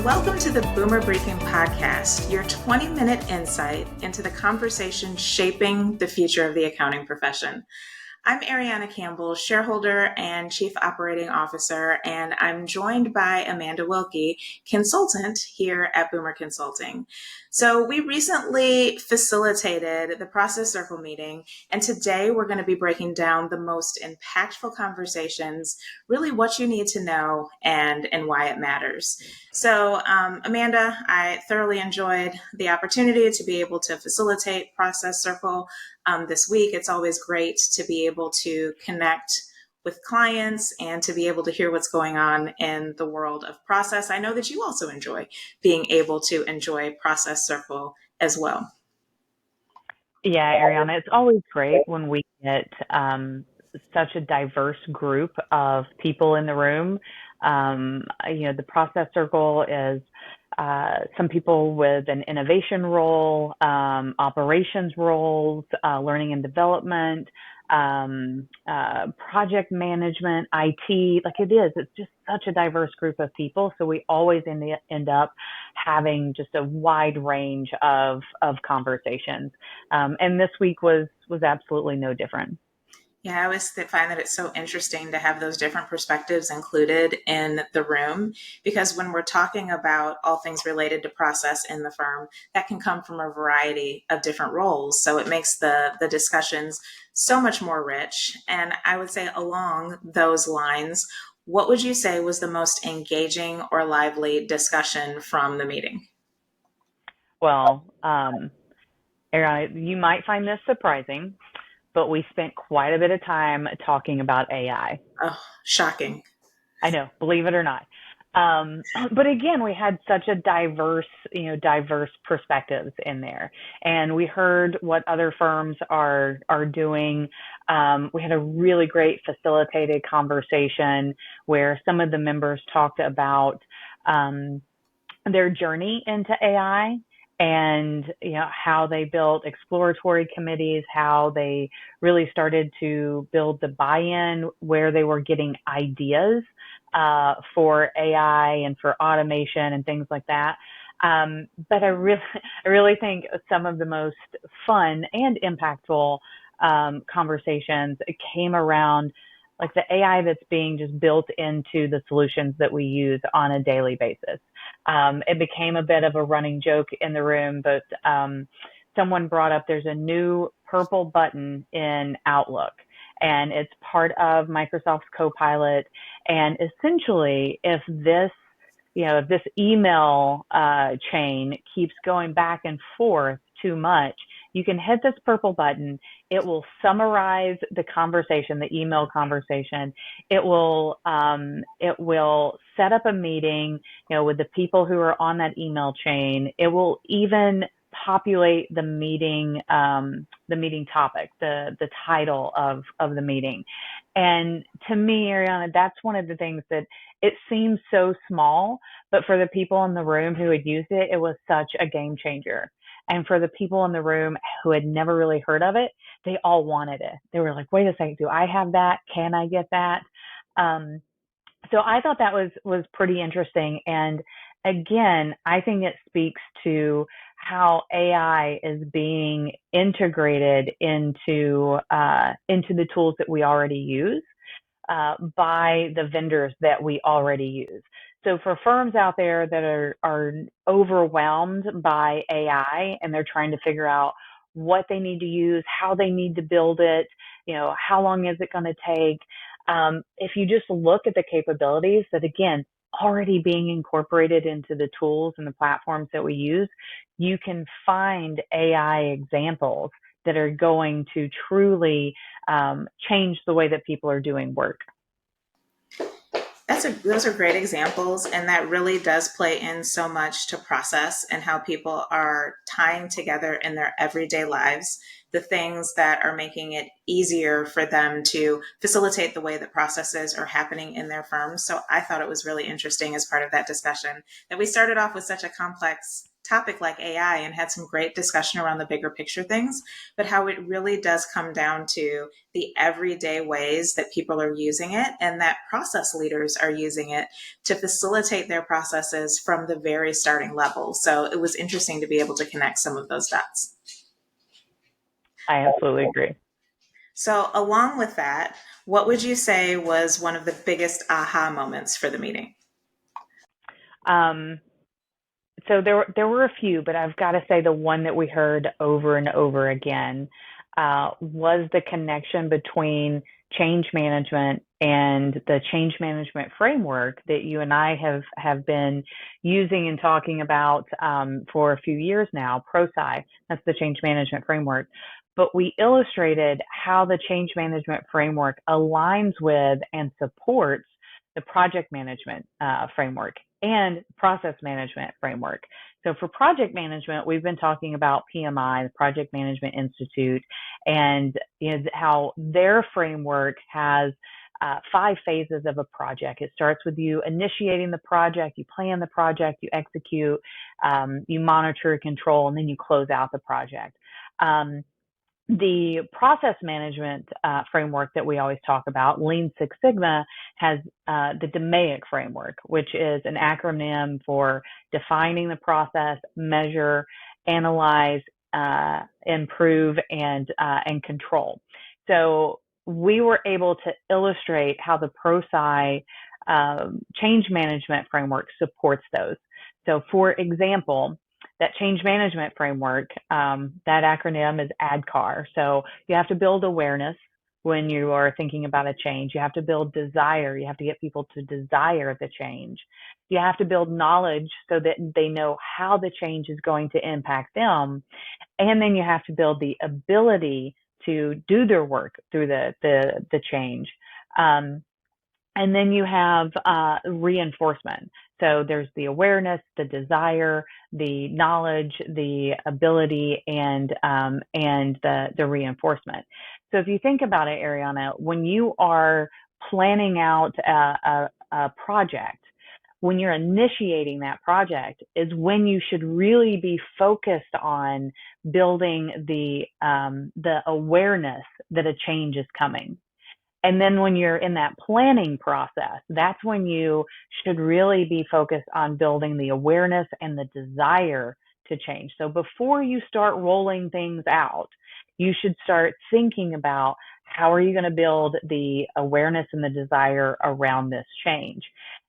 Welcome to the Boomer Briefing Podcast, your 20-minute insight into the conversation shaping the future of the accounting profession. I'm Arianna Campbell, shareholder and chief operating officer, and I'm joined by Amanda Wilke, consultant here at Boomer Consulting. So we recently facilitated the Process Circle meeting, and today we're going to be breaking down the most impactful conversations, really what you need to know and why it matters. So Amanda, I thoroughly enjoyed the opportunity to be able to facilitate Process Circle this week. It's always great to be able to connect with clients and to be able to hear what's going on in the world of process. I know that you also enjoy being able to enjoy Process Circle as well. Yeah, Arianna, it's always great when we get such a diverse group of people in the room. The Process Circle is some people with an innovation role, operations roles, learning and development, project management, IT. It's just such a diverse group of people. So we always end up having just a wide range of conversations. And this week was absolutely no different. Yeah, I always find that it's so interesting to have those different perspectives included in the room, because when we're talking about all things related to process in the firm, that can come from a variety of different roles. So it makes the discussions so much more rich. And I would say along those lines, what would you say was the most engaging or lively discussion from the meeting? Well, Arianna, you might find this surprising, but we spent quite a bit of time talking about AI. Oh, shocking. I know, believe it or not. But again, we had such a diverse perspectives in there, and we heard what other firms are doing. We had a really great facilitated conversation where some of the members talked about their journey into AI, and how they built exploratory committees, how they really started to build the buy-in, where they were getting ideas for AI and for automation and things like that. But I really think some of the most fun and impactful conversations came around like the AI that's being just built into the solutions that we use on a daily basis. It became a bit of a running joke in the room, but someone brought up there's a new purple button in Outlook, and it's part of Microsoft's CoPilot. And essentially, if this email chain keeps going back and forth too much, you can hit this purple button. It will summarize the conversation, the email conversation. It will set up a meeting, with the people who are on that email chain. It will even populate the meeting topic, the title of the meeting. And to me, Arianna, that's one of the things that it seems so small, but for the people in the room who had used it, it was such a game changer. And for the people in the room who had never really heard of it, they all wanted it. They were like, wait a second, do I have that? Can I get that? So I thought that was pretty interesting. And again, I think it speaks to how AI is being integrated into the tools that we already use by the vendors that we already use. So for firms out there that are overwhelmed by AI and they're trying to figure out what they need to use, how they need to build it, how long is it going to take? If you just look at the capabilities that, again, already being incorporated into the tools and the platforms that we use, you can find AI examples that are going to truly change the way that people are doing work. Those are great examples, and that really does play in so much to process and how people are tying together in their everyday lives the things that are making it easier for them to facilitate the way that processes are happening in their firms. So I thought it was really interesting as part of that discussion that we started off with such a complex topic like AI and had some great discussion around the bigger picture things, but how it really does come down to the everyday ways that people are using it and that process leaders are using it to facilitate their processes from the very starting level. So it was interesting to be able to connect some of those dots. I absolutely agree. So along with that, what would you say was one of the biggest aha moments for the meeting? Um, so there were a few, but I've got to say the one that we heard over and over again was the connection between change management and the change management framework that you and I have been using and talking about for a few years now. ProSci, that's the change management framework. But we illustrated how the change management framework aligns with and supports the project management framework and process management framework. So for project management, we've been talking about PMI, the Project Management Institute, and how their framework has 5 phases of a project. It starts with you initiating the project, you plan the project, you execute, you monitor, control, and then you close out the project. The process management framework that we always talk about, Lean Six Sigma, has the DMAIC framework, which is an acronym for defining the process, measure, analyze, improve, and control. So we were able to illustrate how the ProSci change management framework supports those. So for example, that change management framework, that acronym is ADKAR. So you have to build awareness when you are thinking about a change. You have to build desire. You have to get people to desire the change. You have to build knowledge so that they know how the change is going to impact them. And then you have to build the ability to do their work through the change. And then you have reinforcement. So there's the awareness, the desire, the knowledge, the ability, and the reinforcement. So if you think about it, Arianna, when you are planning out a project, when you're initiating that project is when you should really be focused on building the awareness that a change is coming. And then when you're in that planning process, that's when you should really be focused on building the awareness and the desire to change. So before you start rolling things out, you should start thinking about how are you going to build the awareness and the desire around this change.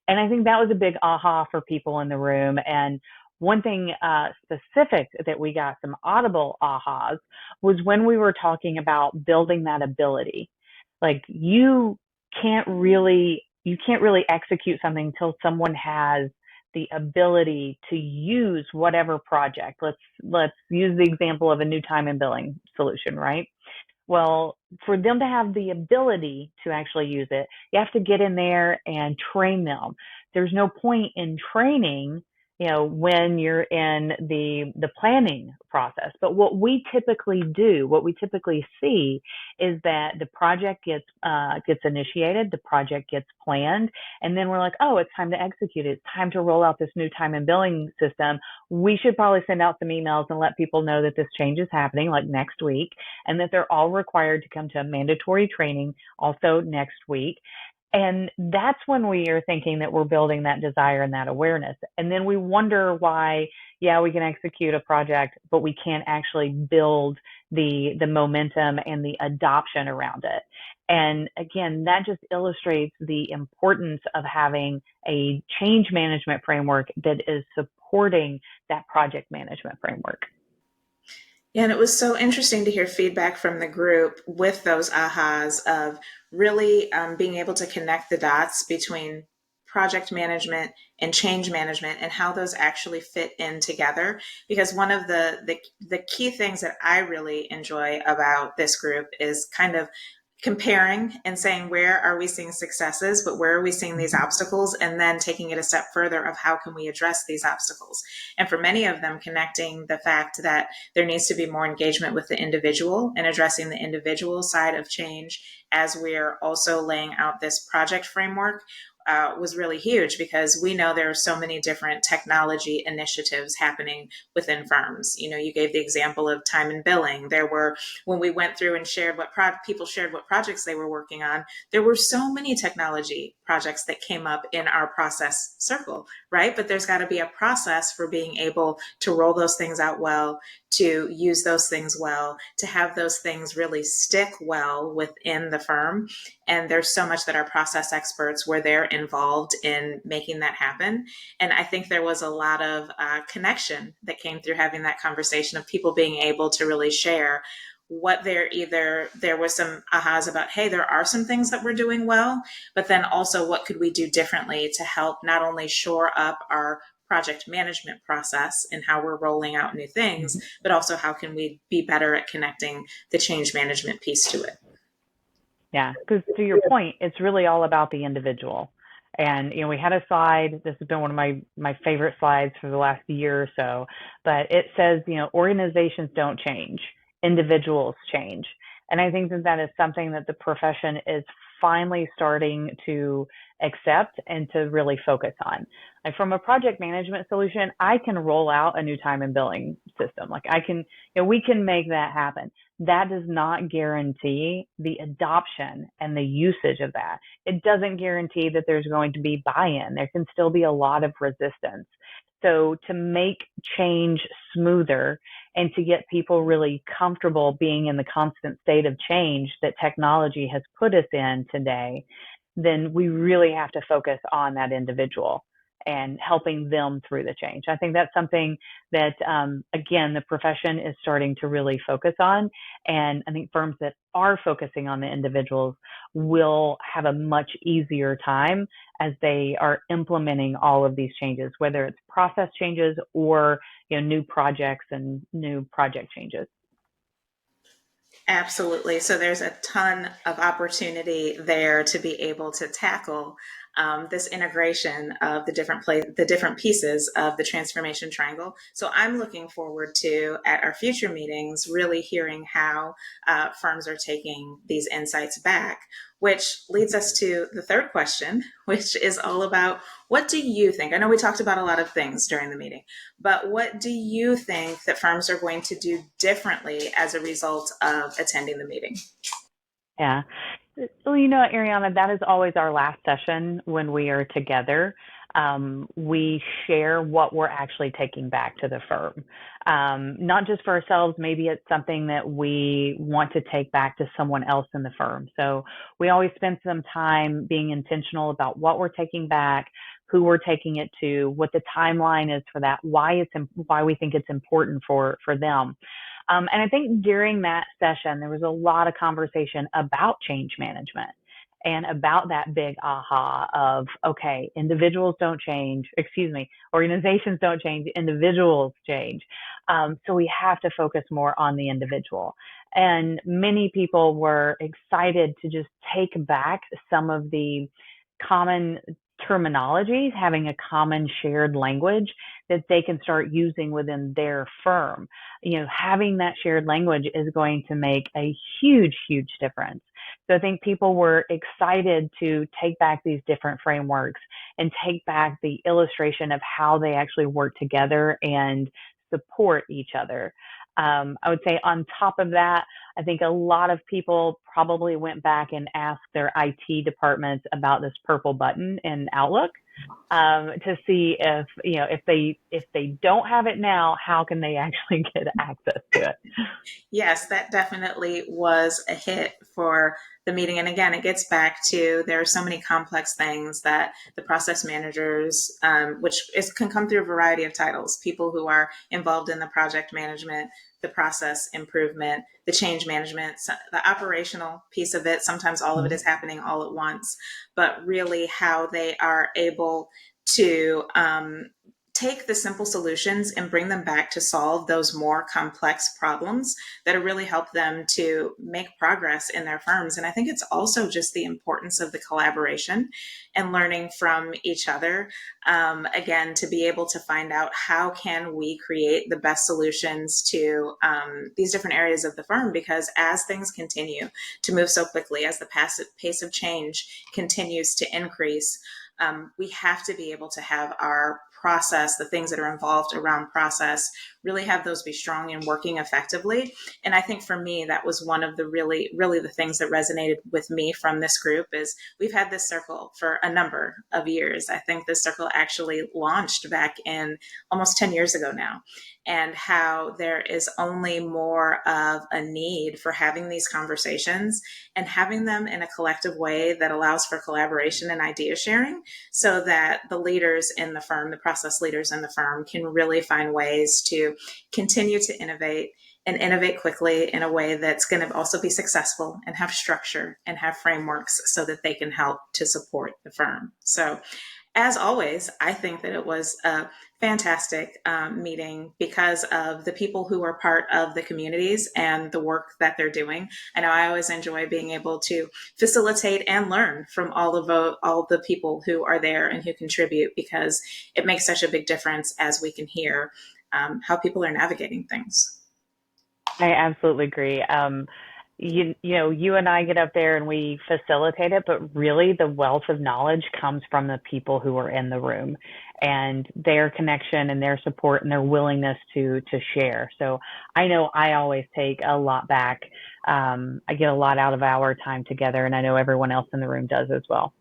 And I think that was a big aha for people in the room. And one thing specific that we got some audible ahas was when we were talking about building that ability. Like you can't really execute something until someone has the ability to use whatever project. Let's use the example of a new time and billing solution, right? Well, for them to have the ability to actually use it, you have to get in there and train them. There's no point in training, when you're in the planning process. But what we typically see is that the project gets initiated, the project gets planned, and then we're like, oh, it's time to execute it. It's time to roll out this new time and billing system. We should probably send out some emails and let people know that this change is happening, like next week, and that they're all required to come to a mandatory training also next week. And that's when we are thinking that we're building that desire and that awareness. And then we wonder why, we can execute a project, but we can't actually build the momentum and the adoption around it. And again, that just illustrates the importance of having a change management framework that is supporting that project management framework. Yeah, and it was so interesting to hear feedback from the group with those ahas of really being able to connect the dots between project management and change management and how those actually fit in together. Because one of the key things that I really enjoy about this group is kind of comparing and saying, where are we seeing successes, but where are we seeing these obstacles? And then taking it a step further of how can we address these obstacles? And for many of them, connecting the fact that there needs to be more engagement with the individual and addressing the individual side of change as we're also laying out this project framework. was really huge, because we know there are so many different technology initiatives happening within firms. You gave the example of time and billing. There were, when we went through and shared what people shared what projects they were working on, there were so many technology projects that came up in our process circle, right? But there's got to be a process for being able to roll those things out well, to use those things well, to have those things really stick well within the firm. And there's so much that our process experts were there involved in making that happen. And I think there was a lot of connection that came through having that conversation, of people being able to really share what there was some ahas about, hey, there are some things that we're doing well, but then also what could we do differently to help not only shore up our project management process and how we're rolling out new things, but also how can we be better at connecting the change management piece to it. Yeah, because to your point, it's really all about the individual. And we had a slide. This has been one of my favorite slides for the last year or so. But it says, organizations don't change, individuals change. And I think that is something that the profession is finally starting to accept and to really focus on. Like, from a project management solution, I can roll out a new time and billing system. Like, we can make that happen. That does not guarantee the adoption and the usage of that. It doesn't guarantee that there's going to be buy-in. There can still be a lot of resistance. So to make change smoother and to get people really comfortable being in the constant state of change that technology has put us in today, then we really have to focus on that individual and helping them through the change. I think that's something that, again, the profession is starting to really focus on. And I think firms that are focusing on the individuals will have a much easier time as they are implementing all of these changes, whether it's process changes or new projects and new project changes. Absolutely. So there's a ton of opportunity there to be able to tackle this integration of the different pieces of the transformation triangle. So I'm looking forward to, at our future meetings, really hearing how firms are taking these insights back, which leads us to the third question, which is all about, what do you think? I know we talked about a lot of things during the meeting, but what do you think that firms are going to do differently as a result of attending the meeting? Yeah. Well, Arianna, that is always our last session when we are together. We share what we're actually taking back to the firm. Not just for ourselves, maybe it's something that we want to take back to someone else in the firm. So we always spend some time being intentional about what we're taking back, who we're taking it to, what the timeline is for that, why we think it's important for them. And I think during that session, there was a lot of conversation about change management and about that big aha of, okay, organizations don't change, individuals change. So we have to focus more on the individual. And many people were excited to just take back some of the common terminologies, having a common shared language that they can start using within their firm. Having that shared language is going to make a huge, huge difference. So I think people were excited to take back these different frameworks and take back the illustration of how they actually work together and support each other. I would say on top of that, I think a lot of people probably went back and asked their IT departments about this purple button in Outlook to see if they don't have it now, how can they actually get access to it? Yes, that definitely was a hit for the meeting. And again, it gets back to, there are so many complex things that the process managers, can come through a variety of titles, people who are involved in the project management, the process improvement, the change management, the operational piece of it. Sometimes all of it is happening all at once, but really how they are able to take the simple solutions and bring them back to solve those more complex problems that really help them to make progress in their firms. And I think it's also just the importance of the collaboration and learning from each other. Again, to be able to find out how can we create the best solutions to these different areas of the firm, because as things continue to move so quickly, as the pace of change continues to increase, We have to be able to have our process, the things that are involved around process, really have those be strong and working effectively. And I think for me, that was one of the really the things that resonated with me from this group is we've had this circle for a number of years. I think this circle actually launched back in almost 10 years ago now, and how there is only more of a need for having these conversations and having them in a collective way that allows for collaboration and idea sharing, so that the leaders in the firm, the process leaders in the firm, can really find ways to continue to innovate and innovate quickly in a way that's going to also be successful and have structure and have frameworks so that they can help to support the firm. So as always, I think that it was a fantastic meeting because of the people who are part of the communities and the work that they're doing. I know I always enjoy being able to facilitate and learn from all the people who are there and who contribute, because it makes such a big difference as we can hear how people are navigating things. I absolutely agree. You and I get up there and we facilitate it, but really the wealth of knowledge comes from the people who are in the room and their connection and their support and their willingness to share. So I know I always take a lot back. I get a lot out of our time together, and I know everyone else in the room does as well.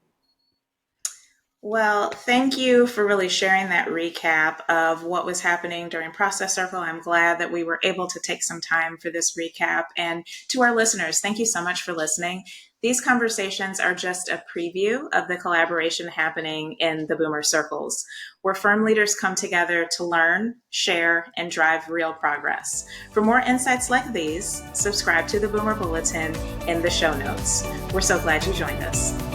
Well, thank you for really sharing that recap of what was happening during Process Circle. I'm glad that we were able to take some time for this recap. And to our listeners, thank you so much for listening. These conversations are just a preview of the collaboration happening in the Boomer Circles, where firm leaders come together to learn, share, and drive real progress. For more insights like these, subscribe to the Boomer Bulletin in the show notes. We're so glad you joined us.